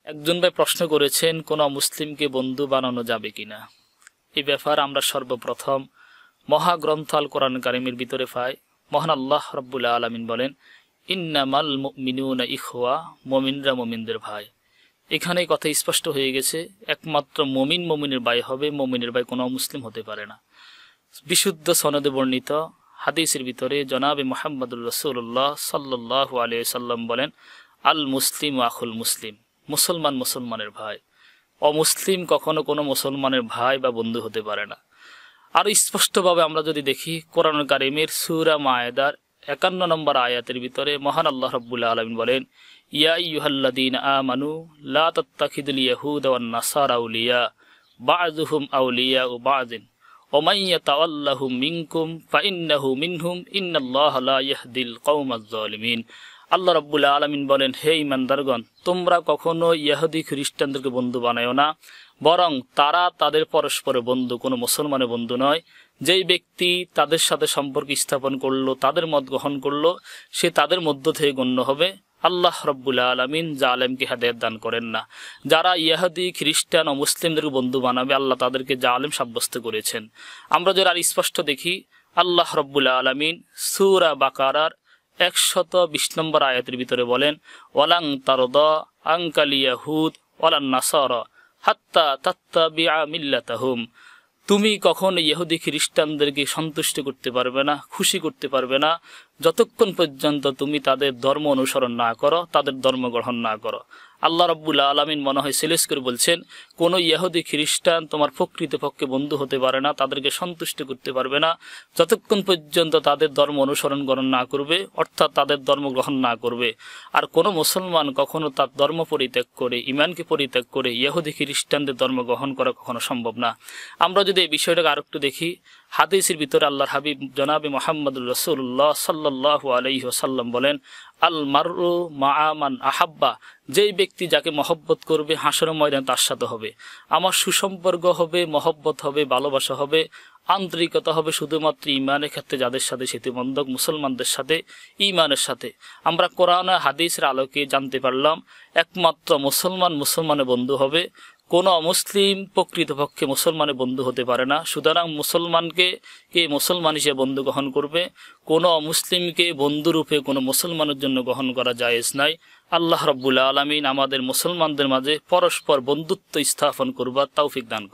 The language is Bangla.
একজন ভাই প্রশ্ন করেছেন, কোন মুসলিমকে বন্ধু বানানো যাবে কিনা। এই ব্যাপার আমরা সর্বপ্রথম মহাগ্রন্থ আল কোরআন কারীমের ভিতরে পাই। মহান আল্লাহ রাব্বুল আলামিন বলেন, ইন্নামাল মুমিনুনা ইখওয়া, মুমিনরা মুমিনদের ভাই। এখানে কথা স্পষ্ট হয়ে গেছে, একমাত্র মুমিনের ভাই হবে, মুমিনের ভাই কোনো মুসলিম হতে পারে না। বিশুদ্ধ সনদে বর্ণিত হাদিসের ভিতরে জনাবে মুহাম্মদুর রাসূলুল্লাহ সাল্লাল্লাহু আলাইহি সাল্লাম বলেন, আল মুসলিম আখুল মুসলিম, মুসলমান মুসলমানের ভাই। অমুসলিম কখনো কোনো মুসলমানের ভাই বা বন্ধু হতে পারে না। আর স্পষ্টভাবে আমরা যদি দেখি, কোরআন কারীমের সূরা মায়েদার ৫১ নম্বর আয়াতের ভিতরে মহান আল্লাহ রাব্বুল আলামিন বলেন, ইয়া আইয়ুহাল্লাযীনা আমানু লা তাত্তাখিযুল ইয়াহুদা ওয়ান নাসারা আউলিয়া বা'যুহুম আউলিয়াউ বা'যিন ওয়া মান ইয়াতাওয়াল্লাহুম মিনকুম ফাইন্নাহু মিনহুম ইন্নাল্লাহা লা ইয়াহদিল কওমাজ জালিমিন। আল্লাহ রাব্বুল আলামিন বলেন, হে ঈমানদারগণ, তোমরা কখনো ইহুদি খ্রিস্টানদেরকে বন্ধু বানায়ো না, বরং তারা তাদের পরস্পরের বন্ধু, কোনো মুসলমানের বন্ধু নয়। যেই ব্যক্তি তাদের সাথে সম্পর্ক স্থাপন করলো, তাদের মত গ্রহণ করলো, সে তাদের মধ্য থেকে গণ্য হবে। আল্লাহ রাব্বুল আলামিন জালেমকে হেদায়েত দান করেন না। যারা ইহুদি খ্রিস্টান ও মুসলিমদেরকে বন্ধু বানাবে, আল্লাহ তাদেরকে জালেম সাব্যস্ত করেছেন। আমরা যারা আর স্পষ্ট দেখি, আল্লাহ রাব্বুল আলামিন সূরা বাকারার ১২০ নম্বর আয়াতের ভিতরে বলেন, ওয়ালাং তারদা আনকাল ইয়াহুদ ওয়ালান নাসারা হাত্তা তাত্তাবিআ মিল্লাতাহুম। তুমি কখন ইহুদি খ্রিস্টানদেরকে সন্তুষ্ট করতে পারবে না, খুশি করতে পারবে না, যতক্ষণ পর্যন্ত তুমি তাদের ধর্ম অনুসরণ না করো, তাদের ধর্ম গ্রহণ না করো। আল্লাহ রাব্বুল আলামিন মনে হয় সিলেস করে বলছেন, কোনো ইহুদি খ্রিস্টান তোমার প্রকৃতপক্ষে বন্ধু হতে পারে না, তাদেরকে সন্তুষ্ট করতে পারবে না, যতক্ষণ পর্যন্ত তাদের ধর্ম অনুসরণ গ্রহণ না করবে, অর্থাৎ তাদের ধর্ম গ্রহণ না করবে। আর কোনো মুসলমান কখনো তার ধর্ম পরিত্যাগ করে, ইমানকে পরিত্যাগ করে ইহুদি খ্রিস্টানদের ধর্ম গ্রহণ করা কখনো সম্ভব না। আমরা যদি এই বিষয়টাকে আরেকটু দেখি, হাদিসের ভিতরে আল্লাহর হাবিব জনাবে মুহাম্মদুর রাসূলুল্লাহ সাল্লাল্লাহু আলাইহি ওয়াসাল্লাম বলেন, আল মারউ মা'a মান আহাব্বা, যেই ব্যক্তি যাকে মহব্বত করবে হাসরের ময়দানে তার সাথে হবে। আমার সুসম্পর্ক হবে, মহব্বত হবে, ভালোবাসা হবে, আন্তরিকতা হবে শুধুমাত্র ইমানের ক্ষেত্রে যাদের সাথে সেতুবন্ধক, মুসলমানদের সাথে, ইমানের সাথে। আমরা কোরআন হাদিসের আলোকে জানতে পারলাম, একমাত্র মুসলমানের বন্ধু হবে, কোনো অমুসলিম প্রকৃতপক্ষে মুসলমানের বন্ধু হতে পারে না। সুতরাং মুসলমানকে মুসলমান হিসেবে বন্ধু গ্রহণ করবে, কোনো অমুসলিমকে বন্ধুরূপে কোনো মুসলমানের জন্য গ্রহণ করা জায়েজ নাই। আল্লাহ রাব্বুল আলামিন আমাদের মুসলমানদের মাঝে পরস্পর বন্ধুত্ব স্থাপন করবার তৌফিক দান করুন।